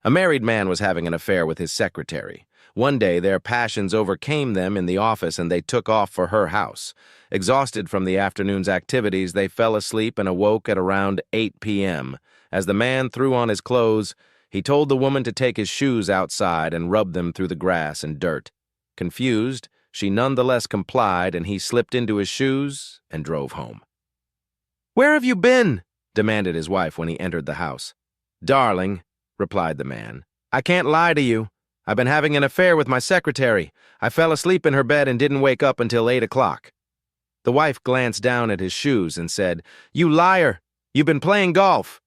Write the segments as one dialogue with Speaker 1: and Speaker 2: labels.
Speaker 1: A married man was having an affair with his secretary. One day, their passions overcame them in the office and they took off for her house. Exhausted from the afternoon's activities, they fell asleep and awoke at around 8 p.m. As the man threw on his clothes, he told the woman to take his shoes outside and rub them through the grass and dirt. Confused, she nonetheless complied and he slipped into his shoes and drove home. "Where have you been?" demanded his wife when he entered the house. "Darling," replied the man, "I can't lie to you. I've been having an affair with my secretary. I fell asleep in her bed and didn't wake up until 8 o'clock. The wife glanced down at his shoes and said, "You liar! You've been playing golf."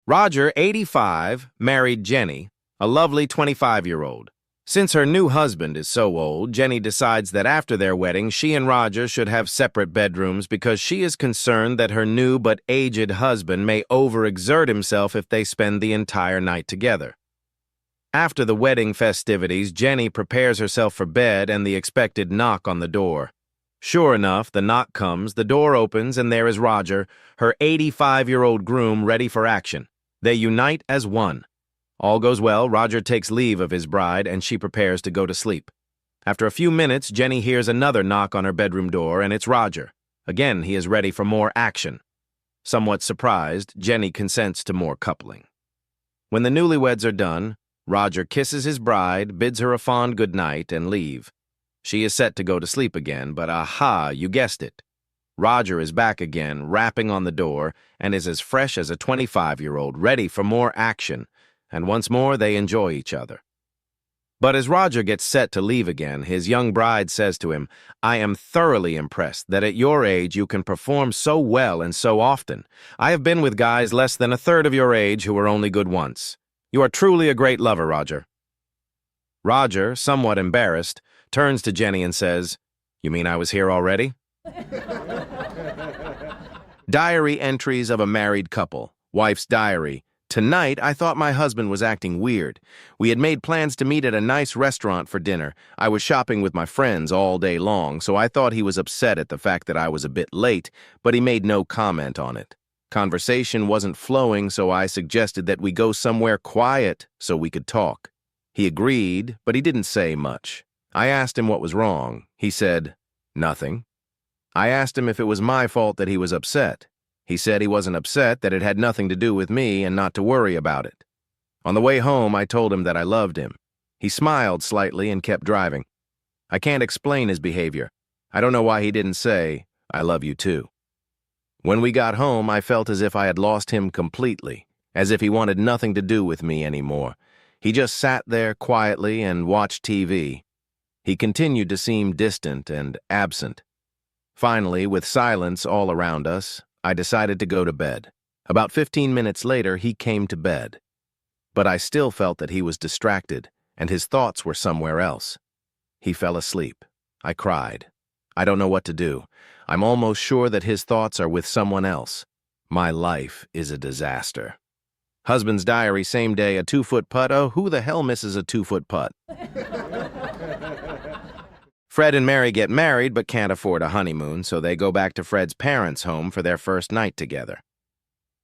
Speaker 1: Roger, 85, married Jenny, a lovely 25-year-old. Since her new husband is so old, Jenny decides that after their wedding, she and Roger should have separate bedrooms because she is concerned that her new but aged husband may overexert himself if they spend the entire night together. After the wedding festivities, Jenny prepares herself for bed and the expected knock on the door. Sure enough, the knock comes, the door opens, and there is Roger, her 85-year-old groom, ready for action. They unite as one. All goes well, Roger takes leave of his bride, and she prepares to go to sleep. After a few minutes, Jenny hears another knock on her bedroom door, and it's Roger. Again, he is ready for more action. Somewhat surprised, Jenny consents to more coupling. When the newlyweds are done, Roger kisses his bride, bids her a fond good night, and leave. She is set to go to sleep again, but aha, you guessed it. Roger is back again, rapping on the door, and is as fresh as a 25-year-old, ready for more action, and once more they enjoy each other. But as Roger gets set to leave again, his young bride says to him, "I am thoroughly impressed that at your age you can perform so well and so often. I have been with guys less than a third of your age who were only good once. You are truly a great lover, Roger." Roger, somewhat embarrassed, turns to Jenny and says, "You mean I was here already?" Diary entries of a married couple. Wife's diary. "Tonight, I thought my husband was acting weird. We had made plans to meet at a nice restaurant for dinner. I was shopping with my friends all day long, so I thought he was upset at the fact that I was a bit late, but he made no comment on it. Conversation wasn't flowing, so I suggested that we go somewhere quiet so we could talk. He agreed, but he didn't say much. I asked him what was wrong. He said, 'Nothing.' I asked him if it was my fault that he was upset. He said he wasn't upset, that it had nothing to do with me and not to worry about it. On the way home, I told him that I loved him. He smiled slightly and kept driving. I can't explain his behavior. I don't know why he didn't say, 'I love you too.' When we got home, I felt as if I had lost him completely, as if he wanted nothing to do with me anymore. He just sat there quietly and watched TV. He continued to seem distant and absent. Finally, with silence all around us, I decided to go to bed. About 15 minutes later, he came to bed. But I still felt that he was distracted, and his thoughts were somewhere else. He fell asleep. I cried. I don't know what to do. I'm almost sure that his thoughts are with someone else. My life is a disaster." Husband's diary, same day, a 2-foot putt. Oh, who the hell misses a 2-foot putt? Fred and Mary get married but can't afford a honeymoon, so they go back to Fred's parents' home for their first night together.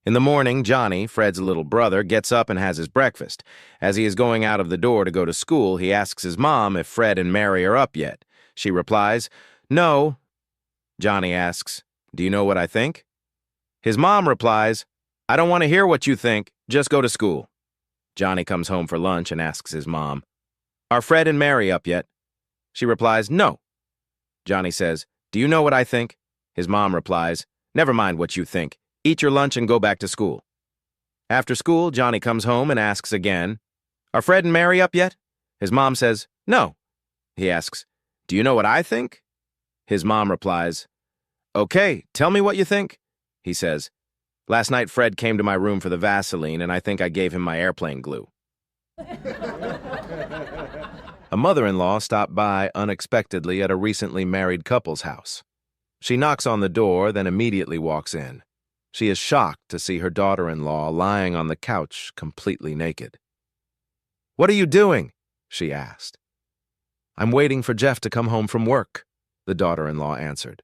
Speaker 1: In the morning, Johnny, Fred's little brother, gets up and has his breakfast. As he is going out of the door to go to school, he asks his mom if Fred and Mary are up yet. She replies, "No." Johnny asks, "Do you know what I think?" His mom replies, "I don't want to hear what you think. Just go to school." Johnny comes home for lunch and asks his mom, "Are Fred and Mary up yet?" She replies, "No." Johnny says, "Do you know what I think?" His mom replies, "Never mind what you think. Eat your lunch and go back to school." After school, Johnny comes home and asks again, "Are Fred and Mary up yet?" His mom says, "No." He asks, "Do you know what I think?" His mom replies, "Okay, tell me what you think." He says, "Last night Fred came to my room for the Vaseline, and I think I gave him my airplane glue." A mother-in-law stopped by unexpectedly at a recently married couple's house. She knocks on the door, then immediately walks in. She is shocked to see her daughter-in-law lying on the couch, completely naked. "What are you doing?" she asked. "I'm waiting for Jeff to come home from work." the daughter-in-law answered.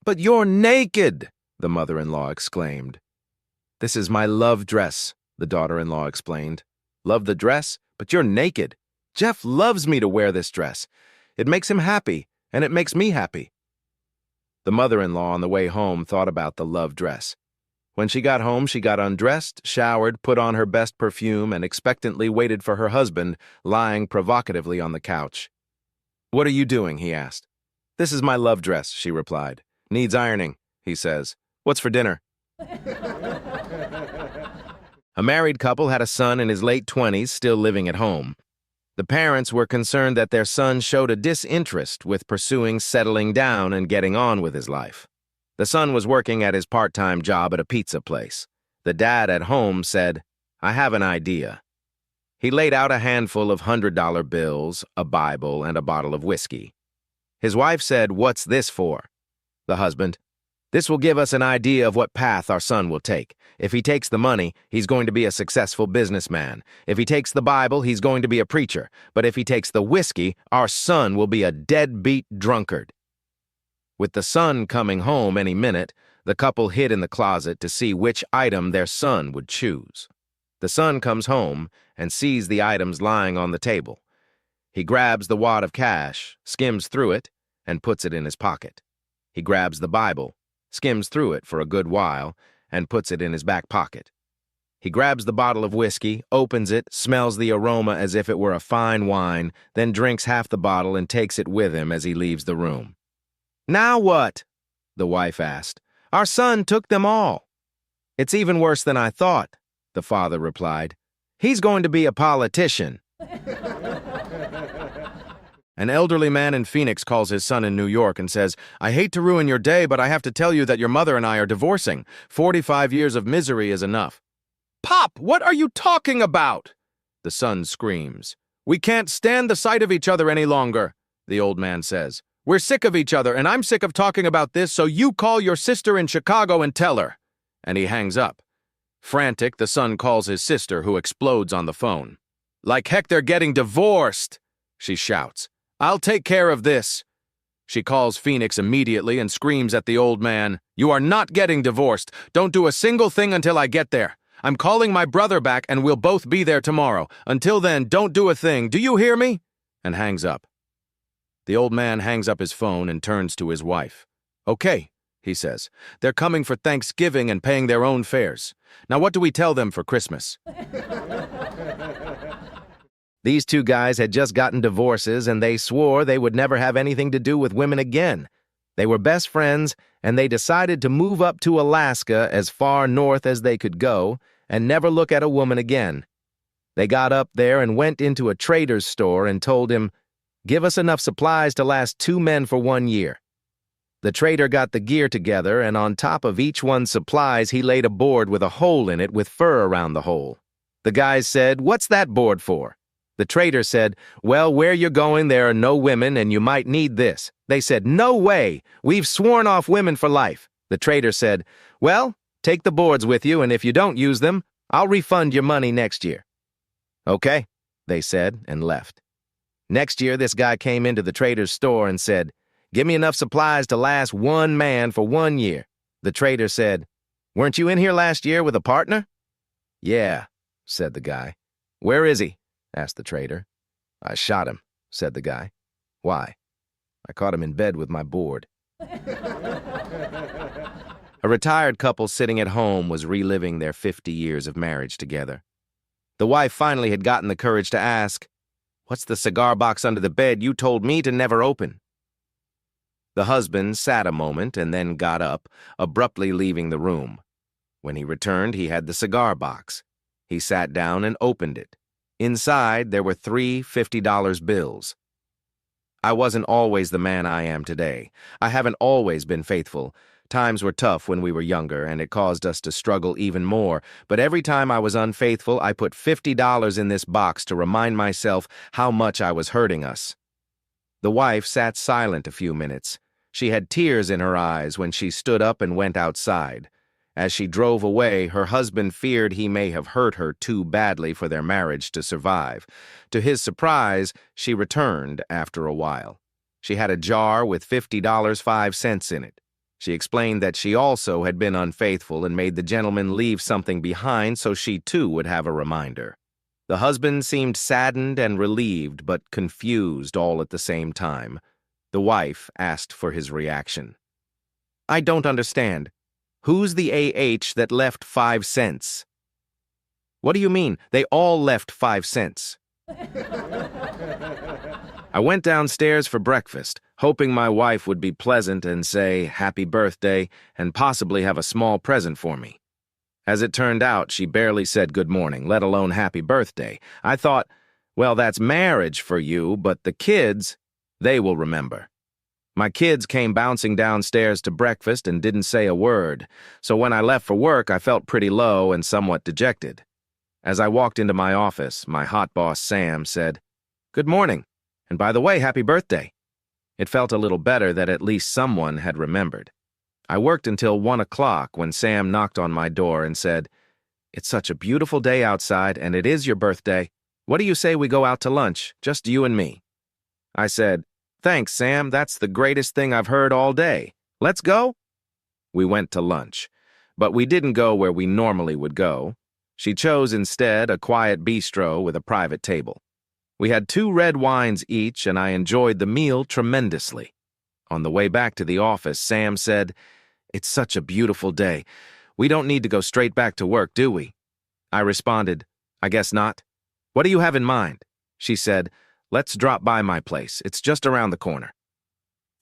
Speaker 1: But you're naked, the mother-in-law exclaimed. This is my love dress, the daughter-in-law explained. Love the dress? But you're naked. Jeff loves me to wear this dress. It makes him happy, and it makes me happy. The mother-in-law on the way home thought about the love dress. When she got home, she got undressed, showered, put on her best perfume, and expectantly waited for her husband, lying provocatively on the couch. What are you doing? He asked. This is my love dress, she replied. Needs ironing, he says. What's for dinner? A married couple had a son in his late 20s still living at home. The parents were concerned that their son showed a disinterest with pursuing settling down and getting on with his life. The son was working at his part-time job at a pizza place. The dad at home said, I have an idea. He laid out a handful of $100 bills, a Bible, and a bottle of whiskey. His wife said, What's this for? The husband, This will give us an idea of what path our son will take. If he takes the money, he's going to be a successful businessman. If he takes the Bible, he's going to be a preacher. But if he takes the whiskey, our son will be a deadbeat drunkard. With the son coming home any minute, the couple hid in the closet to see which item their son would choose. The son comes home and sees the items lying on the table. He grabs the wad of cash, skims through it, and puts it in his pocket. He grabs the Bible, skims through it for a good while, and puts it in his back pocket. He grabs the bottle of whiskey, opens it, smells the aroma as if it were a fine wine, then drinks half the bottle and takes it with him as he leaves the room. Now what? The wife asked. Our son took them all. It's even worse than I thought, the father replied. He's going to be a politician. An elderly man in Phoenix calls his son in New York and says, I hate to ruin your day, but I have to tell you that your mother and I are divorcing. 45 years of misery is enough. Pop, what are you talking about? The son screams. We can't stand the sight of each other any longer, the old man says. We're sick of each other, and I'm sick of talking about this, so you call your sister in Chicago and tell her. And he hangs up. Frantic, the son calls his sister, who explodes on the phone. Like heck, they're getting divorced, she shouts. I'll take care of this. She calls Phoenix immediately and screams at the old man. You are not getting divorced. Don't do a single thing until I get there. I'm calling my brother back and we'll both be there tomorrow. Until then, don't do a thing. Do you hear me? And hangs up. The old man hangs up his phone and turns to his wife. Okay, he says. They're coming for Thanksgiving and paying their own fares. Now what do we tell them for Christmas? These two guys had just gotten divorces and they swore they would never have anything to do with women again. They were best friends and they decided to move up to Alaska as far north as they could go and never look at a woman again. They got up there and went into a trader's store and told him, Give us enough supplies to last 2 men for 1 year. The trader got the gear together and on top of each one's supplies he laid a board with a hole in it with fur around the hole. The guys said, What's that board for? The trader said, Well, where you're going there are no women and you might need this. They said, No way, we've sworn off women for life. The trader said, Well, take the boards with you and if you don't use them, I'll refund your money next year. Okay, they said and left. Next year, this guy came into the trader's store and said, Give me enough supplies to last 1 man for 1 year. The trader said, Weren't you in here last year with a partner? Yeah, said the guy. Where is he? Asked the trader. I shot him, said the guy. Why? I caught him in bed with my board. A retired couple sitting at home was reliving their 50 years of marriage together. The wife finally had gotten the courage to ask, What's the cigar box under the bed you told me to never open? The husband sat a moment and then got up, abruptly leaving the room. When he returned, he had the cigar box. He sat down and opened it. Inside, there were 3 $50 bills. I wasn't always the man I am today. I haven't always been faithful. Times were tough when we were younger, and it caused us to struggle even more. But every time I was unfaithful, I put $50 in this box to remind myself how much I was hurting us. The wife sat silent a few minutes. She had tears in her eyes when she stood up and went outside. As she drove away, her husband feared he may have hurt her too badly for their marriage to survive. To his surprise, she returned after a while. She had a jar with $50.05 in it. She explained that she also had been unfaithful and made the gentleman leave something behind so she too would have a reminder. The husband seemed saddened and relieved, but confused all at the same time. The wife asked for his reaction. "I don't understand. Who's the AH that left 5 cents? "What do you mean? They all left 5 cents. I went downstairs for breakfast, hoping my wife would be pleasant and say happy birthday and possibly have a small present for me. As it turned out, she barely said good morning, let alone happy birthday. I thought, well, that's marriage for you, but the kids, they will remember. My kids came bouncing downstairs to breakfast and didn't say a word, so when I left for work, I felt pretty low and somewhat dejected. As I walked into my office, my hot boss, Sam, said, "Good morning, and by the way, happy birthday." It felt a little better that at least someone had remembered. I worked until 1 o'clock when Sam knocked on my door and said, "It's such a beautiful day outside, and it is your birthday. What do you say we go out to lunch, just you and me?" I said, "Thanks, Sam, that's the greatest thing I've heard all day. Let's go?" We went to lunch, but we didn't go where we normally would go. She chose instead a quiet bistro with a private table. We had 2 red wines each, and I enjoyed the meal tremendously. On the way back to the office, Sam said, "It's such a beautiful day. We don't need to go straight back to work, do we?" I responded, "I guess not. What do you have in mind?" She said, "Let's drop by my place. It's just around the corner."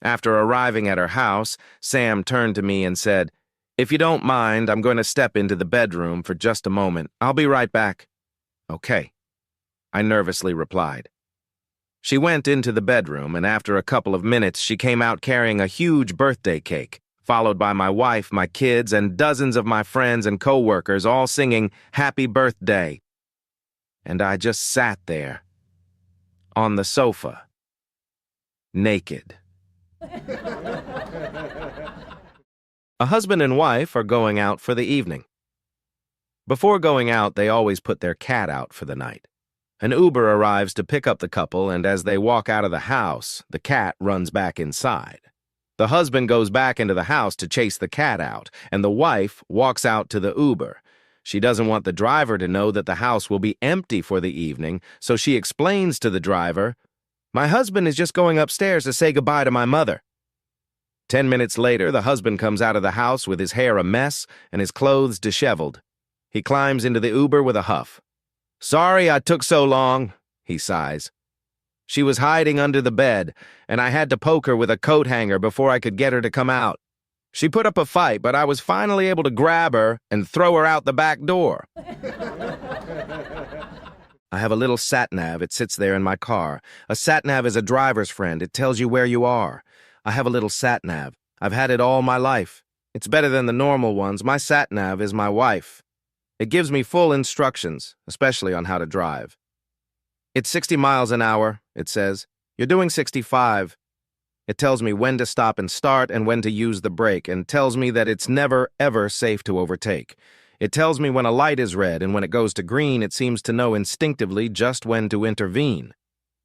Speaker 1: After arriving at her house, Sam turned to me and said, "If you don't mind, I'm going to step into the bedroom for just a moment. I'll be right back." "Okay," I nervously replied. She went into the bedroom, and after a couple of minutes, she came out carrying a huge birthday cake, followed by my wife, my kids, and dozens of my friends and co-workers, all singing "Happy Birthday." And I just sat there, on the sofa, naked. A husband and wife are going out for the evening. Before going out, they always put their cat out for the night. An Uber arrives to pick up the couple, and as they walk out of the house, the cat runs back inside. The husband goes back into the house to chase the cat out, and the wife walks out to the Uber. She doesn't want the driver to know that the house will be empty for the evening, so she explains to the driver, "My husband is just going upstairs to say goodbye to my mother." 10 minutes later, the husband comes out of the house with his hair a mess and his clothes disheveled. He climbs into the Uber with a huff. "Sorry I took so long," he sighs. "She was hiding under the bed, and I had to poke her with a coat hanger before I could get her to come out. She put up a fight, but I was finally able to grab her and throw her out the back door." I have a little satnav. It sits there in my car. A satnav is a driver's friend. It tells you where you are. I have a little satnav. I've had it all my life. It's better than the normal ones. My satnav is my wife. It gives me full instructions, especially on how to drive. "It's 60 miles an hour," it says. "You're doing 65. It tells me when to stop and start and when to use the brake, and tells me that it's never, ever safe to overtake. It tells me when a light is red, and when it goes to green, it seems to know instinctively just when to intervene.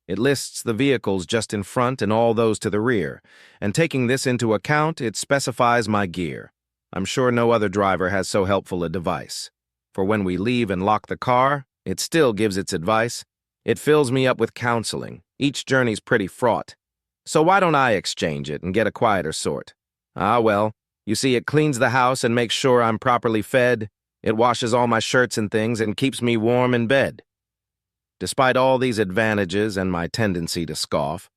Speaker 1: It lists the vehicles just in front and all those to the rear, and taking this into account, it specifies my gear. I'm sure no other driver has so helpful a device. For when we leave and lock the car, it still gives its advice. It fills me up with counseling. Each journey's pretty fraught. So why don't I exchange it and get a quieter sort? Ah, well, you see, it cleans the house and makes sure I'm properly fed. It washes all my shirts and things and keeps me warm in bed. Despite all these advantages and my tendency to scoff,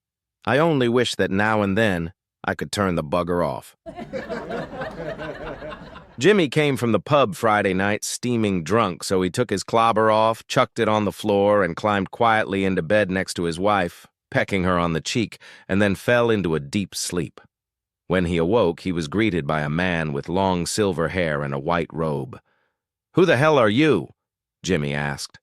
Speaker 1: I only wish that now and then I could turn the bugger off. Jimmy came from the pub Friday night steaming drunk, so he took his clobber off, chucked it on the floor, and climbed quietly into bed next to his wife, pecking her on the cheek, and then fell into a deep sleep. When he awoke, he was greeted by a man with long silver hair and a white robe. "Who the hell are you?" Jimmy asked.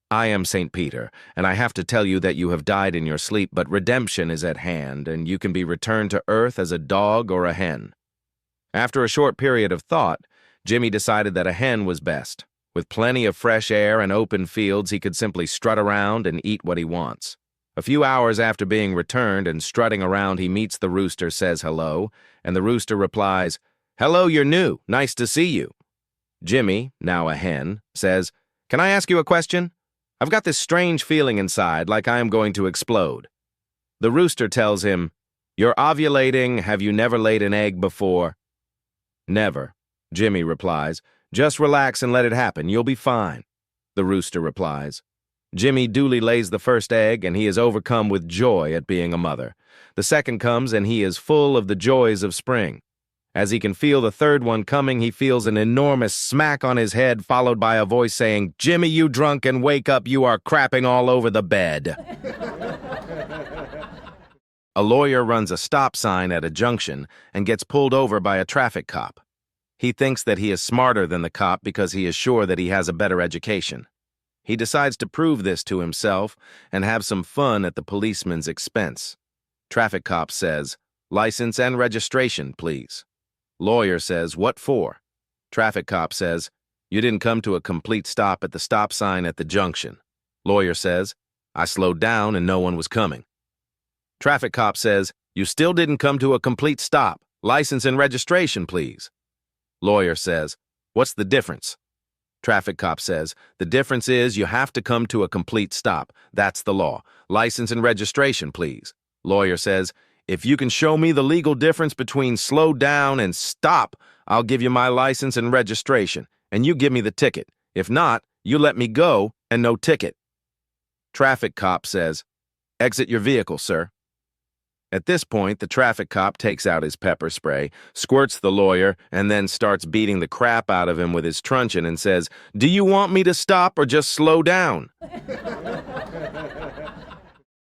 Speaker 1: "I am St. Peter, and I have to tell you that you have died in your sleep, but redemption is at hand, and you can be returned to earth as a dog or a hen." After a short period of thought, Jimmy decided that a hen was best. With plenty of fresh air and open fields, he could simply strut around and eat what he wants. A few hours after being returned and strutting around, he meets the rooster, says hello, and the rooster replies, "Hello, you're new. Nice to see you." Jimmy, now a hen, says, "Can I ask you a question? I've got this strange feeling inside, like I am going to explode." The rooster tells him, "You're ovulating. Have you never laid an egg before?" "Never," Jimmy replies. "Just relax and let it happen. You'll be fine." The rooster replies. Jimmy duly lays the first egg, and he is overcome with joy at being a mother. The second comes, and he is full of the joys of spring. As he can feel the third one coming, he feels an enormous smack on his head, followed by a voice saying, "Jimmy, you drunk, and wake up, you are crapping all over the bed." A lawyer runs a stop sign at a junction and gets pulled over by a traffic cop. He thinks that he is smarter than the cop because he is sure that he has a better education. He decides to prove this to himself and have some fun at the policeman's expense. Traffic cop says, "License and registration, please." Lawyer says, "What for?" Traffic cop says, "You didn't come to a complete stop at the stop sign at the junction." Lawyer says, "I slowed down and no one was coming." Traffic cop says, "You still didn't come to a complete stop. License and registration, please." Lawyer says, "What's the difference?" Traffic cop says, "The difference is you have to come to a complete stop. That's the law. License and registration, please." Lawyer says, "If you can show me the legal difference between slow down and stop, I'll give you my license and registration, and you give me the ticket. If not, you let me go and no ticket." Traffic cop says, "Exit your vehicle, sir." At this point, the traffic cop takes out his pepper spray, squirts the lawyer, and then starts beating the crap out of him with his truncheon and says, "Do you want me to stop or just slow down?"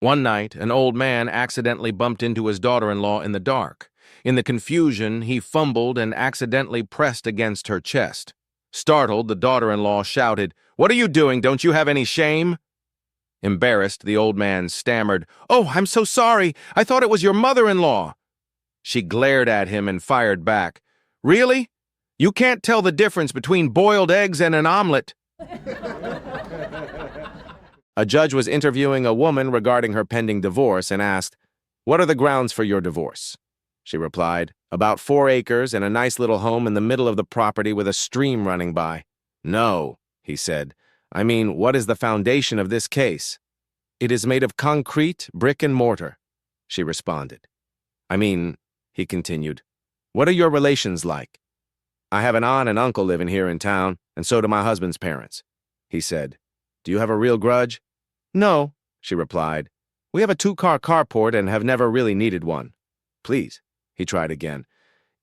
Speaker 1: One night, an old man accidentally bumped into his daughter-in-law in the dark. In the confusion, he fumbled and accidentally pressed against her chest. Startled, the daughter-in-law shouted, "What are you doing? Don't you have any shame?" Embarrassed, the old man stammered, "Oh, I'm so sorry. I thought it was your mother-in-law." She glared at him and fired back, "Really? You can't tell the difference between boiled eggs and an omelette." A judge was interviewing a woman regarding her pending divorce and asked, "What are the grounds for your divorce?" She replied, "About 4 acres and a nice little home in the middle of the property with a stream running by." "No," he said. "I mean, what is the foundation of this case?" "It is made of concrete, brick, and mortar," she responded. "I mean," he continued, "what are your relations like?" "I have an aunt and uncle living here in town, and so do my husband's parents," he said. "Do you have a real grudge?" "No," she replied. "We have a 2-car carport and have never really needed one." "Please," he tried again.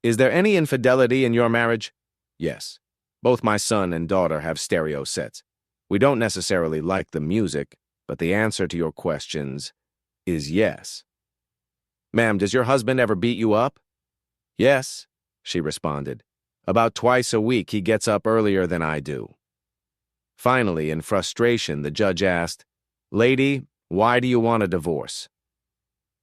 Speaker 1: "Is there any infidelity in your marriage?" "Yes. Both my son and daughter have stereo sets. We don't necessarily like the music, but the answer to your questions is yes." "Ma'am, does your husband ever beat you up?" "Yes," she responded. "About twice a week he gets up earlier than I do." Finally, in frustration, the judge asked, "Lady, why do you want a divorce?"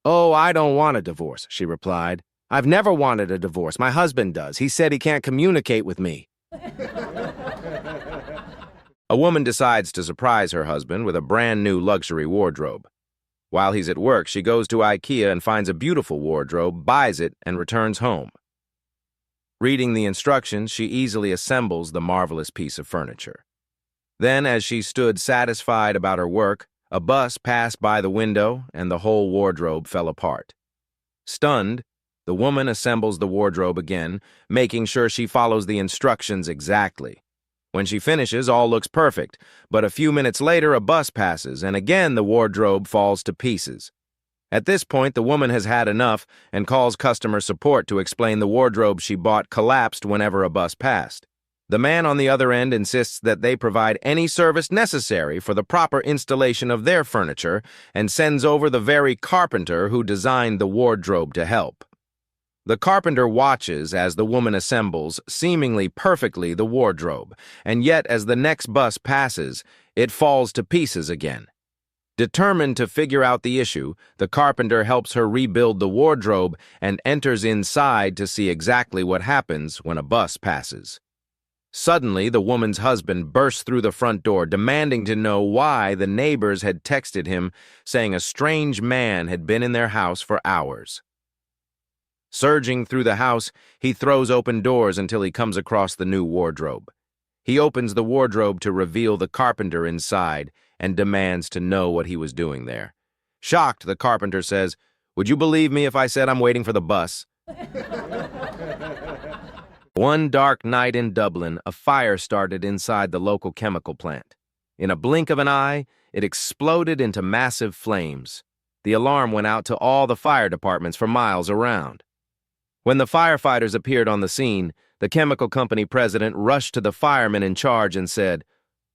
Speaker 1: "Oh, I don't want a divorce," she replied. "I've never wanted a divorce. My husband does. He said he can't communicate with me." A woman decides to surprise her husband with a brand new luxury wardrobe. While he's at work, she goes to IKEA and finds a beautiful wardrobe, buys it, and returns home. Reading the instructions, she easily assembles the marvelous piece of furniture. Then, as she stood satisfied about her work, a bus passed by the window and the whole wardrobe fell apart. Stunned, the woman assembles the wardrobe again, making sure she follows the instructions exactly. When she finishes, all looks perfect, but a few minutes later a bus passes, and again the wardrobe falls to pieces. At this point, the woman has had enough and calls customer support to explain the wardrobe she bought collapsed whenever a bus passed. The man on the other end insists that they provide any service necessary for the proper installation of their furniture and sends over the very carpenter who designed the wardrobe to help. The carpenter watches as the woman assembles, seemingly perfectly, the wardrobe, and yet as the next bus passes, it falls to pieces again. Determined to figure out the issue, the carpenter helps her rebuild the wardrobe and enters inside to see exactly what happens when a bus passes. Suddenly, the woman's husband burst through the front door, demanding to know why the neighbors had texted him, saying a strange man had been in their house for hours. Surging through the house, he throws open doors until he comes across the new wardrobe. He opens the wardrobe to reveal the carpenter inside and demands to know what he was doing there. Shocked, the carpenter says, "Would you believe me if I said I'm waiting for the bus?" One dark night in Dublin, a fire started inside the local chemical plant. In a blink of an eye, it exploded into massive flames. The alarm went out to all the fire departments for miles around. When the firefighters appeared on the scene, the chemical company president rushed to the firemen in charge and said,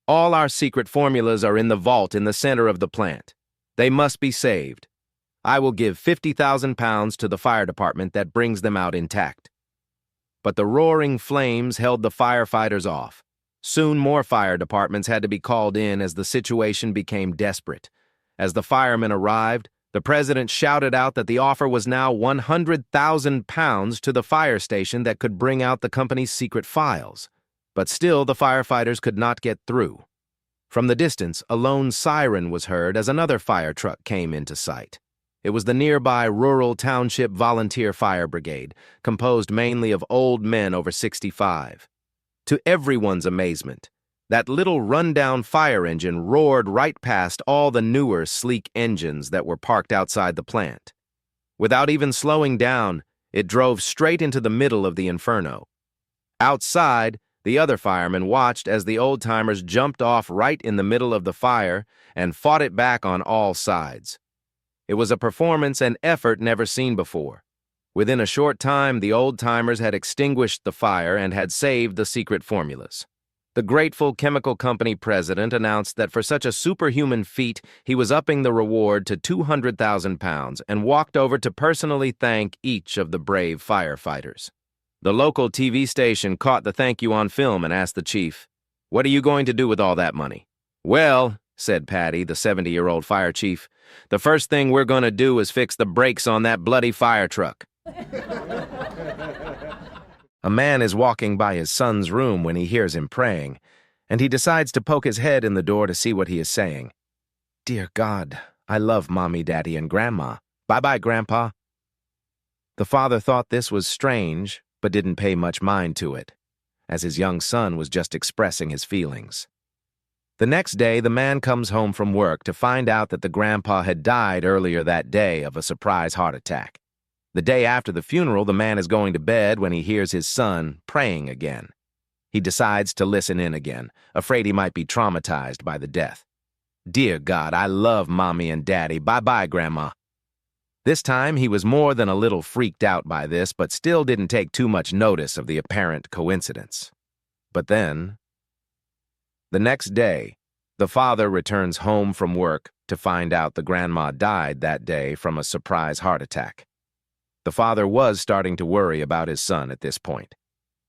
Speaker 1: "All our secret formulas are in the vault in the center of the plant. They must be saved. I will give £50,000 to the fire department that brings them out intact." But the roaring flames held the firefighters off. Soon more fire departments had to be called in as the situation became desperate. As the firemen arrived, the president shouted out that the offer was now £100,000 to the fire station that could bring out the company's secret files. But still, the firefighters could not get through. From the distance, a lone siren was heard as another fire truck came into sight. It was the nearby rural township volunteer fire brigade, composed mainly of old men over 65. To everyone's amazement, that little rundown fire engine roared right past all the newer, sleek engines that were parked outside the plant. Without even slowing down, it drove straight into the middle of the inferno. Outside, the other firemen watched as the old-timers jumped off right in the middle of the fire and fought it back on all sides. It was a performance and effort never seen before. Within a short time, the old-timers had extinguished the fire and had saved the secret formulas. The grateful chemical company president announced that for such a superhuman feat, he was upping the reward to £200,000 and walked over to personally thank each of the brave firefighters. The local TV station caught the thank you on film and asked the chief, "What are you going to do with all that money?" "Well," said Patty, the 70-year-old fire chief, "the first thing we're going to do is fix the brakes on that bloody fire truck." A man is walking by his son's room when he hears him praying, and he decides to poke his head in the door to see what he is saying. "Dear God, I love Mommy, Daddy, and Grandma. Bye-bye, Grandpa." The father thought this was strange, but didn't pay much mind to it, as his young son was just expressing his feelings. The next day, the man comes home from work to find out that the grandpa had died earlier that day of a surprise heart attack. The day after the funeral, the man is going to bed when he hears his son praying again. He decides to listen in again, afraid he might be traumatized by the death. "Dear God, I love Mommy and Daddy. Bye-bye, Grandma." This time, he was more than a little freaked out by this, but still didn't take too much notice of the apparent coincidence. But then, the next day, the father returns home from work to find out the grandma died that day from a surprise heart attack. The father was starting to worry about his son at this point.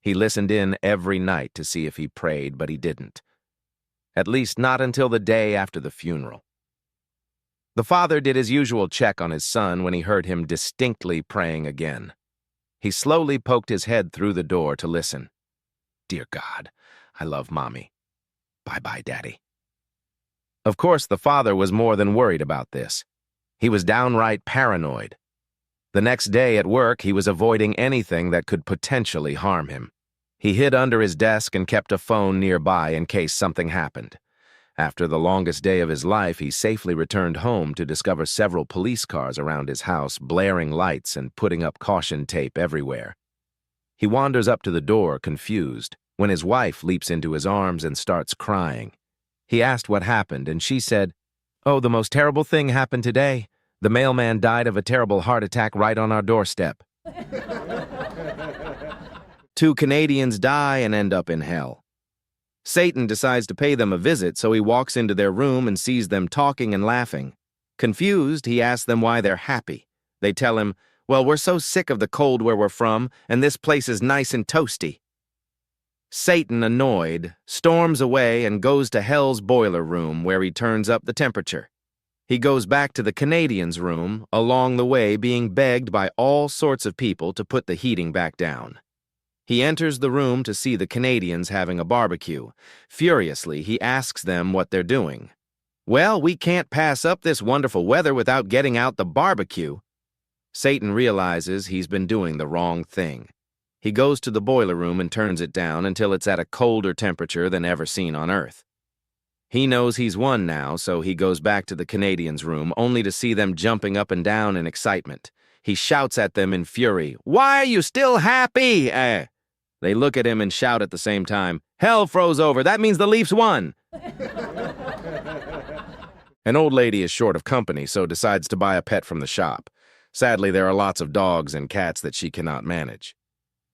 Speaker 1: He listened in every night to see if he prayed, but he didn't. At least not until the day after the funeral. The father did his usual check on his son when he heard him distinctly praying again. He slowly poked his head through the door to listen. "Dear God, I love Mommy. Bye-bye, Daddy." Of course, the father was more than worried about this. He was downright paranoid. The next day at work, he was avoiding anything that could potentially harm him. He hid under his desk and kept a phone nearby in case something happened. After the longest day of his life, he safely returned home to discover several police cars around his house, blaring lights and putting up caution tape everywhere. He wanders up to the door, confused, when his wife leaps into his arms and starts crying. He asked what happened, and she said, "Oh, the most terrible thing happened today. The mailman died of a terrible heart attack right on our doorstep." 2 Canadians die and end up in hell. Satan decides to pay them a visit, so he walks into their room and sees them talking and laughing. Confused, he asks them why they're happy. They tell him, "Well, we're so sick of the cold where we're from, and this place is nice and toasty." Satan, annoyed, storms away and goes to hell's boiler room where he turns up the temperature. He goes back to the Canadians' room, along the way being begged by all sorts of people to put the heating back down. He enters the room to see the Canadians having a barbecue. Furiously, he asks them what they're doing. "Well, we can't pass up this wonderful weather without getting out the barbecue." Satan realizes he's been doing the wrong thing. He goes to the boiler room and turns it down until it's at a colder temperature than ever seen on Earth. He knows he's won now, so he goes back to the Canadians' room, only to see them jumping up and down in excitement. He shouts at them in fury, "Why are you still happy?" They look at him and shout at the same time, "Hell froze over, that means the Leafs won!" An old lady is short of company, so decides to buy a pet from the shop. Sadly, there are lots of dogs and cats that she cannot manage.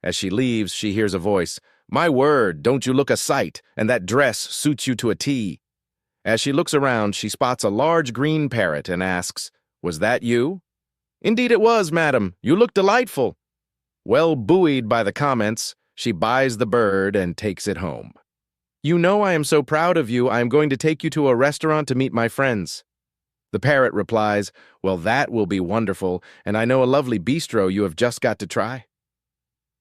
Speaker 1: As she leaves, she hears a voice, "My word, don't you look a sight, and that dress suits you to a T." As she looks around, she spots a large green parrot and asks, "Was that you?" "Indeed it was, madam. You look delightful." Well buoyed by the comments, she buys the bird and takes it home. "You know I am so proud of you, I am going to take you to a restaurant to meet my friends." The parrot replies, "Well, that will be wonderful, and I know a lovely bistro you have just got to try."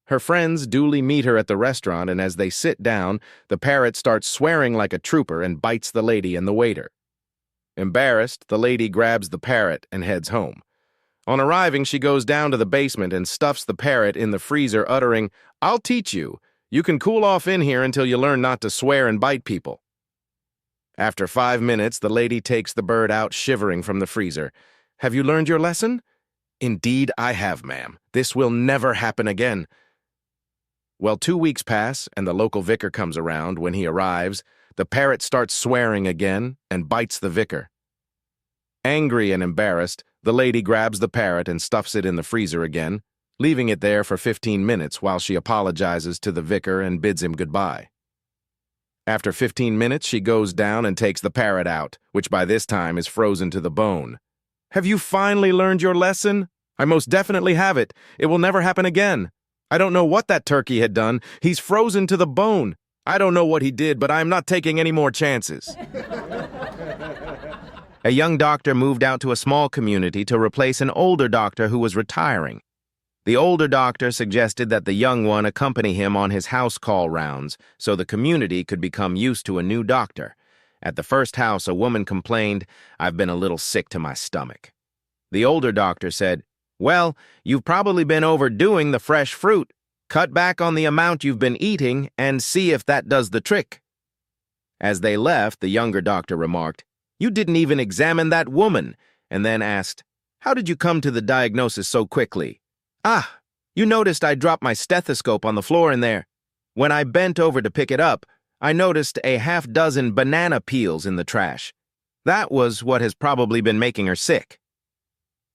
Speaker 1: Her friends duly meet her at the restaurant, and as they sit down, the parrot starts swearing like a trooper and bites the lady and the waiter. Embarrassed, the lady grabs the parrot and heads home. On arriving, she goes down to the basement and stuffs the parrot in the freezer, uttering, "I'll teach you. You can cool off in here until you learn not to swear and bite people." After 5 minutes, the lady takes the bird out shivering from the freezer. "Have you learned your lesson?" "Indeed I have, ma'am. This will never happen again." Well, 2 weeks pass, and the local vicar comes around. When he arrives, the parrot starts swearing again and bites the vicar. Angry and embarrassed, the lady grabs the parrot and stuffs it in the freezer again, leaving it there for 15 minutes while she apologizes to the vicar and bids him goodbye. After 15 minutes, she goes down and takes the parrot out, which by this time is frozen to the bone. "Have you finally learned your lesson?" "I most definitely have it. It will never happen again. I don't know what that turkey had done. He's frozen to the bone. I don't know what he did, but I am not taking any more chances." A young doctor moved out to a small community to replace an older doctor who was retiring. The older doctor suggested that the young one accompany him on his house call rounds so the community could become used to a new doctor. At the first house, a woman complained, "I've been a little sick to my stomach." The older doctor said, "Well, you've probably been overdoing the fresh fruit. Cut back on the amount you've been eating and see if that does the trick." As they left, the younger doctor remarked, "You didn't even examine that woman," and then asked, "How did you come to the diagnosis so quickly?" "Ah, you noticed I dropped my stethoscope on the floor in there. When I bent over to pick it up, I noticed a half-dozen banana peels in the trash. That was what has probably been making her sick."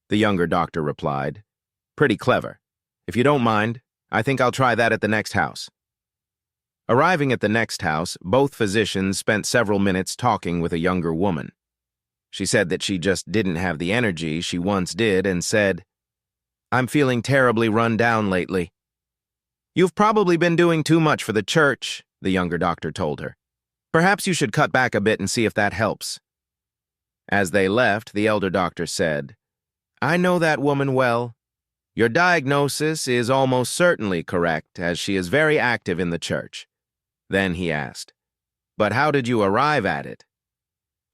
Speaker 1: The younger doctor replied, "Pretty clever. If you don't mind, I think I'll try that at the next house." Arriving at the next house, both physicians spent several minutes talking with a younger woman. She said that she just didn't have the energy she once did and said, "I'm feeling terribly run down lately." "You've probably been doing too much for the church," the younger doctor told her. "Perhaps you should cut back a bit and see if that helps." As they left, the elder doctor said, "I know that woman well. Your diagnosis is almost certainly correct, as she is very active in the church." Then he asked, "But how did you arrive at it?"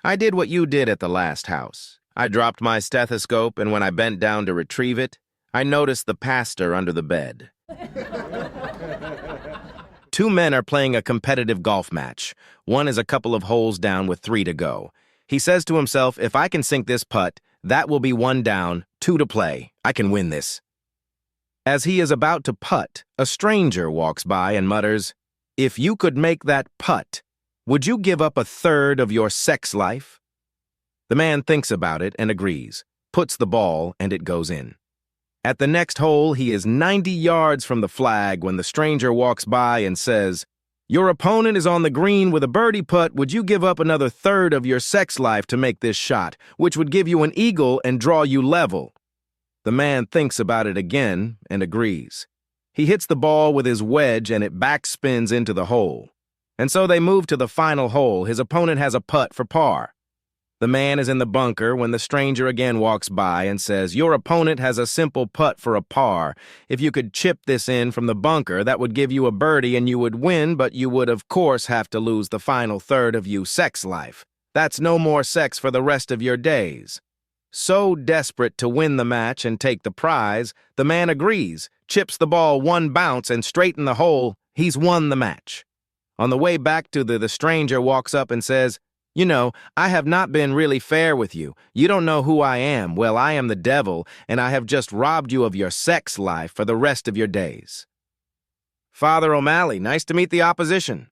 Speaker 1: "I did what you did at the last house. I dropped my stethoscope, and when I bent down to retrieve it, I noticed the pastor under the bed." Two men are playing a competitive golf match. One is a couple of holes down with 3 to go. He says to himself, "If I can sink this putt, that will be 1 down, 2 to play. I can win this." As he is about to putt, a stranger walks by and mutters, "If you could make that putt, would you give up 1/3 of your sex life?" The man thinks about it and agrees, puts the ball, and it goes in. At the next hole, he is 90 yards from the flag when the stranger walks by and says, "Your opponent is on the green with a birdie putt. Would you give up another 1/3 of your sex life to make this shot, which would give you an eagle and draw you level?" The man thinks about it again and agrees. He hits the ball with his wedge and it backspins into the hole. And so they move to the final hole. His opponent has a putt for par. The man is in the bunker when the stranger again walks by and says, "Your opponent has a simple putt for a par. If you could chip this in from the bunker, that would give you a birdie and you would win, but you would of course have to lose the final third of your sex life. That's no more sex for the rest of your days." So desperate to win the match and take the prize, the man agrees, chips the ball one bounce and straight in the hole. He's won the match. On the way back to the stranger walks up and says, "You know, I have not been really fair with you. You don't know who I am. Well, I am the devil, and I have just robbed you of your sex life for the rest of your days." Father O'Malley, nice to meet the opposition.